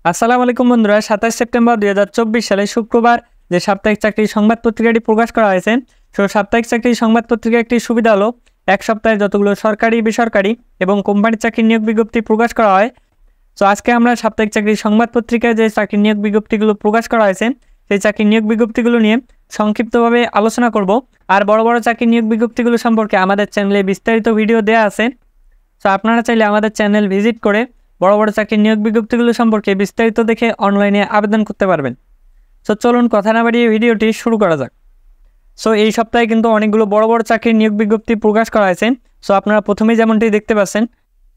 আসসালামু আলাইকুম বন্ধুরা, 27 সেপ্টেম্বর 2024 সালে শুক্রবার যে সাপ্তাহিক চাকরি সংবাদ পত্রিকাটি প্রকাশ করা হয়েছে। সাপ্তাহিক চাকরি সংবাদ পত্রিকার একটি সুবিধা হলো এক সপ্তাহে যতগুলো সরকারি, বেসরকারি এবং কোম্পানি চাকরির নিয়োগ বিজ্ঞপ্তি প্রকাশ করা হয়। আজকে আমরা সাপ্তাহিক চাকরি সংবাদ পত্রিকায় যে চাকরির নিয়োগ বিজ্ঞপ্তিগুলো প্রকাশ করা হয়েছে সেই চাকরির নিয়োগ বিজ্ঞপ্তিগুলো নিয়ে সংক্ষিপ্তভাবে আলোচনা করব। আর বড় বড় চাকরির নিয়োগ বিজ্ঞপ্তিগুলো সম্পর্কে আমাদের চ্যানেলে বিস্তারিত ভিডিও দেওয়া আছে। আপনারা চাইলে আমাদের চ্যানেল ভিজিট করে বড় বড় চাকরির নিয়োগ বিজ্ঞপ্তিগুলো সম্পর্কে বিস্তারিত দেখে অনলাইনে আবেদন করতে পারবেন। চলুন কথা না বাড়িয়ে ভিডিওটি শুরু করা যাক। এই সপ্তাহে কিন্তু অনেকগুলো বড় বড় চাকরির নিয়োগ বিজ্ঞপ্তি প্রকাশ করা হয়েছে। আপনারা প্রথমেই যেমনটি দেখতে পাচ্ছেন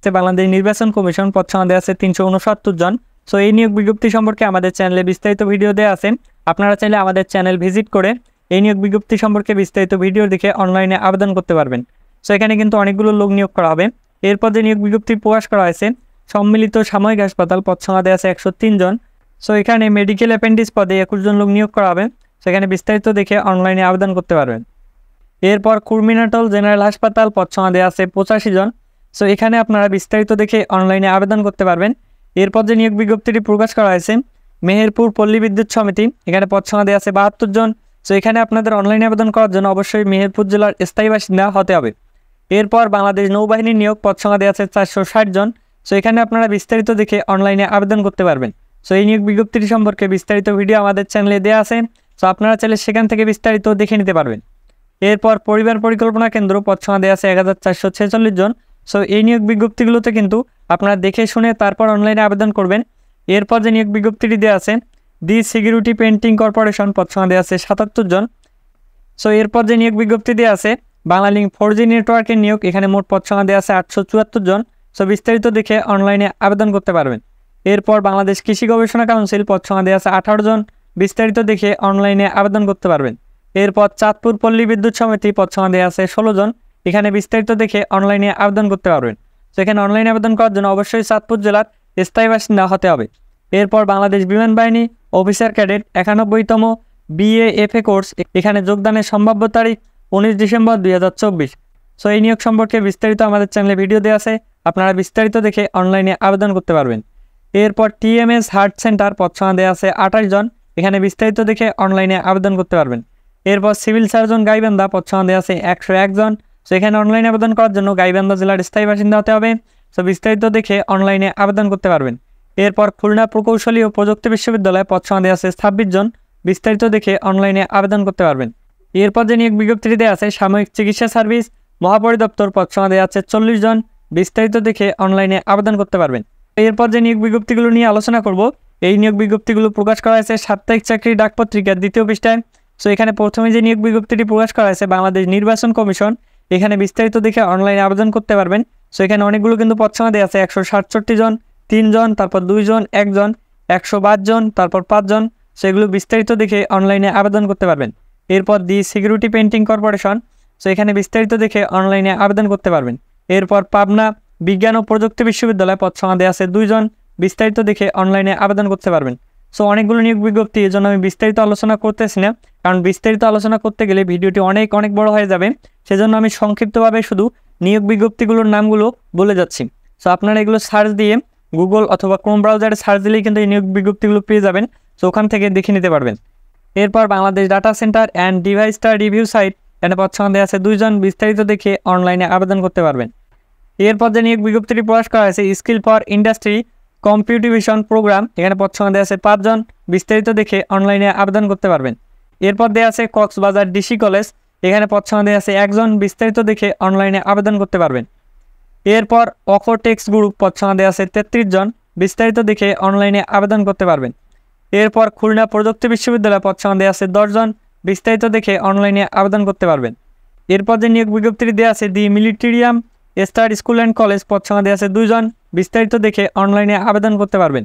বাংলাদেশ নির্বাচন কমিশন পদ সংখ্যা দেওয়া আছে 369 জন। এই নিয়োগ বিজ্ঞপ্তি সম্পর্কে আমাদের চ্যানেলে বিস্তারিত ভিডিও দেওয়া আছে। আপনারা চাইলে আমাদের চ্যানেল ভিজিট করে এই নিয়োগ বিজ্ঞপ্তি সম্পর্কে বিস্তারিত ভিডিও দেখে অনলাইনে আবেদন করতে পারবেন। এখানে কিন্তু অনেকগুলো লোক নিয়োগ করা হবে। এরপর যে নিয়োগ বিজ্ঞপ্তি প্রকাশ করা হয়েছে সম্মিলিত সাময়িক হাসপাতাল পদ সংখ্যা দেওয়া আছে 103 জন। এখানে মেডিকেল অ্যাপেন্ডিক্স পদে 21 জন লোক নিয়োগ করা হবে। সেখানে বিস্তারিত দেখে অনলাইনে আবেদন করতে পারবেন। এরপর কুর্মিনাটল জেনারেল হাসপাতাল পদ সংখ্যা দেওয়া আছে 85 জন। এখানে আপনারা বিস্তারিত দেখে অনলাইনে আবেদন করতে পারবেন। এরপর যে নিয়োগ বিজ্ঞপ্তিটি প্রকাশ করা হয়েছে মেহেরপুর পল্লী বিদ্যুৎ সমিতি, এখানে পদ সংখ্যা দেওয়া আছে 72 জন। এখানে আপনাদের অনলাইনে আবেদন করার জন্য অবশ্যই মেহেরপুর জেলার স্থায়ী বাসিন্দা হতে হবে। এরপর বাংলাদেশ নৌবাহিনীর নিয়োগ পদ সংখ্যা দেওয়া আছে 460 জন। এখানে আপনারা বিস্তারিত দেখে অনলাইনে আবেদন করতে পারবেন। এই নিয়োগ বিজ্ঞপ্তিটি সম্পর্কে বিস্তারিত ভিডিও আমাদের চ্যানেলে দেওয়া আছে। আপনারা চাইলে সেখান থেকে বিস্তারিত দেখে নিতে পারবেন। এরপর পরিবার পরিকল্পনা কেন্দ্র পদ সংখ্যা দেওয়া আছে 1446 জন। এই নিয়োগ বিজ্ঞপ্তিগুলোতে কিন্তু আপনারা দেখে শুনে তারপর অনলাইনে আবেদন করবেন। এরপর যে নিয়োগ বিজ্ঞপ্তিটি দেওয়া আছে দি সিকিউরিটি পেন্টিং কর্পোরেশন পদ সংখ্যা দেওয়া আছে 77 জন। এরপর যে নিয়োগ বিজ্ঞপ্তি দেওয়া আছে বাংলালিংক 4G নেটওয়ার্কের নিয়োগ, এখানে মোট পদ সংখ্যা দেওয়া আছে 874 জন। বিস্তারিত দেখে অনলাইনে আবেদন করতে পারবেন। এরপর বাংলাদেশ কৃষি গবেষণা কাউন্সিল পদ সংখ্যা দেওয়া আছে 18 জন। বিস্তারিত দেখে অনলাইনে আবেদন করতে পারবেন। এরপর চাঁদপুর পল্লী বিদ্যুৎ সমিতি পদ সংখ্যা দেওয়া আছে 16 জন। এখানে বিস্তারিত দেখে অনলাইনে আবেদন করতে পারবেন। এখানে অনলাইনে আবেদন করার জন্য অবশ্যই চাঁদপুর জেলার স্থায়ী বাসিন্দা হতে হবে। এরপর বাংলাদেশ বিমান বাহিনী অফিসার ক্যাডেট 91তম BAFA কোর্স, এখানে যোগদানের সম্ভাব্য তারিখ 19 ডিসেম্বর 2024। এই নিয়োগ সম্পর্কে বিস্তারিত আমাদের চ্যানেলে ভিডিও দেওয়া আছে। আপনারা বিস্তারিত দেখে অনলাইনে আবেদন করতে পারবেন। এরপর TMS হার্ট সেন্টার পদ সংখ্যা দেওয়া আছে 28 জন। এখানে বিস্তারিত দেখে অনলাইনে আবেদন করতে পারবেন। এরপর সিভিল সার্জন গাইবান্ধা পদ সংখ্যা দেওয়া আছে 101 জন। এখানে অনলাইনে আবেদন করার জন্য গাইবান্ধা জেলার স্থায়ী বাসিন্দা হতে হবে। বিস্তারিত দেখে অনলাইনে আবেদন করতে পারবেন। এরপর খুলনা প্রকৌশলী ও প্রযুক্তি বিশ্ববিদ্যালয় পদ সংখ্যা দেওয়া আছে 26 জন। বিস্তারিত দেখে অনলাইনে আবেদন করতে পারবেন। এরপর যে নিয়োগ বিজ্ঞপ্তিটি দেওয়া আছে সাময়িক চিকিৎসা সার্ভিস মহাপরিদপ্তর পদ সংখ্যা দেওয়া আছে 40 জন। বিস্তারিত দেখে অনলাইনে আবেদন করতে পারবেন। এরপর যে নিয়োগ বিজ্ঞপ্তিগুলো নিয়ে আলোচনা করব, এই নিয়োগ বিজ্ঞপ্তিগুলো প্রকাশ করা হয়েছে সাপ্তাহিক চাকরি ডাকপত্রিকার 2য় পৃষ্ঠায়। এখানে প্রথমে যে নিয়োগ বিজ্ঞপ্তিটি প্রকাশ করা হয়েছে বাংলাদেশ নির্বাচন কমিশন, এখানে বিস্তারিত দেখে অনলাইনে আবেদন করতে পারবেন। এখানে অনেকগুলো কিন্তু পদ সংখ্যা দেওয়া আছে 167 জন, 3 জন, তারপর 2 জন, 1 জন, 122 জন, তারপর 5 জন। সেগুলো বিস্তারিত দেখে অনলাইনে আবেদন করতে পারবেন। এরপর দি সিকিউরিটি পেন্টিং কর্পোরেশন, এখানে বিস্তারিত দেখে অনলাইনে আবেদন করতে পারবেন। এরপর পাবনা বিজ্ঞান ও প্রযুক্তি বিশ্ববিদ্যালয় পদ সংখ্যা দেওয়া আছে 2 জন। বিস্তারিত দেখে অনলাইনে আবেদন করতে পারবেন। অনেকগুলো নিয়োগ বিজ্ঞপ্তি, এর জন্য আমি বিস্তারিত আলোচনা করতেছি না, কারণ বিস্তারিত আলোচনা করতে গেলে ভিডিওটি অনেক বড় হয়ে যাবে। সেজন্য আমি সংক্ষিপ্তভাবে শুধু নিয়োগ বিজ্ঞপ্তিগুলোর নামগুলো বলে যাচ্ছি। আপনারা এগুলো সার্চ দিয়ে গুগল অথবা ক্রোম ব্রাউজারে সার্চ দিলেই কিন্তু এই নিয়োগ বিজ্ঞপ্তিগুলো পেয়ে যাবেন। ওখান থেকে দেখে নিতে পারবেন। এরপর বাংলাদেশ ডাটা সেন্টার অ্যান্ড ডিভাইসটা রিভিউ সাইট, এখানে পদ সংখ্যা দেওয়া আছে 2 জন। বিস্তারিত দেখে অনলাইনে আবেদন করতে পারবেন। এরপর যে নিয়োগ বিজ্ঞপ্তিটি প্রকাশ করা হয়েছে স্কিল ফর ইন্ডাস্ট্রি কম্পিউটিভিশন প্রোগ্রাম, এখানে পদ সংখ্যা দেওয়া আছে 5 জন। বিস্তারিত দেখে অনলাইনে আবেদন করতে পারবেন। এরপর দেওয়া আছে কক্সবাজার ডিসি কলেজ, এখানে পদ সংখ্যা দেওয়া আছে 1 জন। বিস্তারিত দেখে অনলাইনে আবেদন করতে পারবেন। এরপর অকোটেক্স গ্রুপ পদ সংখ্যা দেওয়া আছে 33 জন। বিস্তারিত দেখে অনলাইনে আবেদন করতে পারবেন। এরপর খুলনা প্রযুক্তি বিশ্ববিদ্যালয় পদ সংখ্যা দেওয়া আছে 10 জন। বিস্তারিত দেখে অনলাইনে আবেদন করতে পারবেন। এরপর যে নিয়োগ বিজ্ঞপ্তিটি দেওয়া আছে দি মিলিটেরিয়াম স্টার স্কুল অ্যান্ড কলেজ পদ সংখ্যা দেওয়া আছে 2 জন। বিস্তারিত দেখে অনলাইনে আবেদন করতে পারবেন।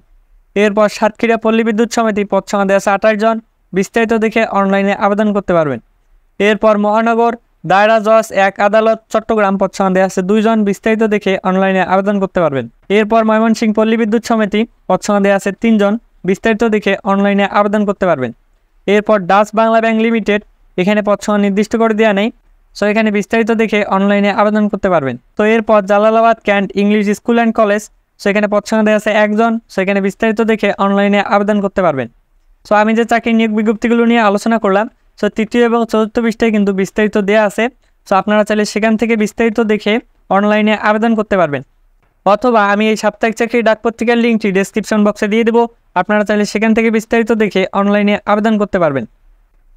এরপর সাতক্ষীরা পল্লী বিদ্যুৎ সমিতি পদ সংখ্যা দেওয়া আছে 28 জন। বিস্তারিত দেখে অনলাইনে আবেদন করতে পারবেন। এরপর মহানগর দায়রা জজ 1 আদালত চট্টগ্রাম পদ সংখ্যা দেওয়া আছে 2 জন। বিস্তারিত দেখে অনলাইনে আবেদন করতে পারবেন। এরপর ময়মনসিংহ পল্লী বিদ্যুৎ সমিতি পদ সংখ্যা দেওয়া আছে 3 জন। বিস্তারিত দেখে অনলাইনে আবেদন করতে পারবেন। এরপর ডাচ বাংলা ব্যাংক লিমিটেড, এখানে পদ সংখ্যা নির্দিষ্ট করে দেওয়া নেই। এখানে বিস্তারিত দেখে অনলাইনে আবেদন করতে পারবেন। এরপর Jalalabad can't English school and college so এখানে পদ সংখ্যা দেওয়া আছে 1 জন। সো এখানে বিস্তারিত দেখে অনলাইনে আবেদন করতে পারবেন। সো আমি যে চাকরি নিয়োগ বিজ্ঞপ্তিগুলো নিয়ে আলোচনা করলাম, সো তৃতীয় এবং চতুর্থ পৃষ্ঠায় কিন্তু বিস্তারিত দেওয়া আছে। সো আপনারা চাইলে সেখান থেকে বিস্তারিত দেখে অনলাইনে আবেদন করতে পারবেন, অথবা আমি এই সাপ্তাহিক চাকরি ডাক পত্রিকার লিঙ্কটি ডেসক্রিপশন বক্সে দিয়ে দেবো। আপনারা চাইলে সেখান থেকে বিস্তারিত দেখে অনলাইনে আবেদন করতে পারবেন।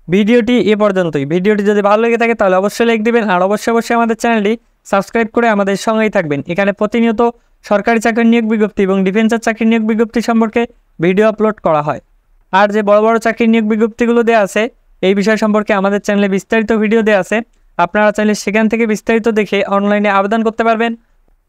ভিডিওটি এ পর্যন্তই। ভিডিওটি যদি ভালো লেগে থাকে তাহলে অবশ্যই লাইক দিবেন, আর অবশ্যই আমাদের চ্যানেলটি সাবস্ক্রাইব করে আমাদের সঙ্গেই থাকবেন। এখানে প্রতিনিয়ত সরকারি চাকরির নিয়োগ বিজ্ঞপ্তি এবং ডিফেন্সের চাকরির নিয়োগ বিজ্ঞপ্তি সম্পর্কে ভিডিও আপলোড করা হয়। আর যে বড় বড় চাকরির নিয়োগ বিজ্ঞপ্তিগুলো দেওয়া আছে এই বিষয় সম্পর্কে আমাদের চ্যানেলে বিস্তারিত ভিডিও দেওয়া আছে। আপনারা চাইলে সেখান থেকে বিস্তারিত দেখে অনলাইনে আবেদন করতে পারবেন,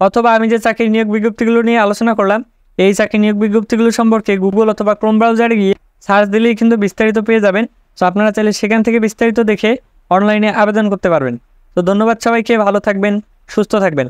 অথবা আমি যে চাকরির নিয়োগ বিজ্ঞপ্তিগুলো নিয়ে আলোচনা করলাম এই চাকরির নিয়োগ বিজ্ঞপ্তিগুলো সম্পর্কে গুগল অথবা ক্রোম ব্রাউজারে গিয়ে সার্চ দিলেই কিন্তু বিস্তারিত পেয়ে যাবেন। সো আপনারা চাইলে সেখান থেকে বিস্তারিত দেখে অনলাইনে আবেদন করতে পারবেন। তো ধন্যবাদ সবাইকে, ভালো থাকবেন, সুস্থ থাকবেন।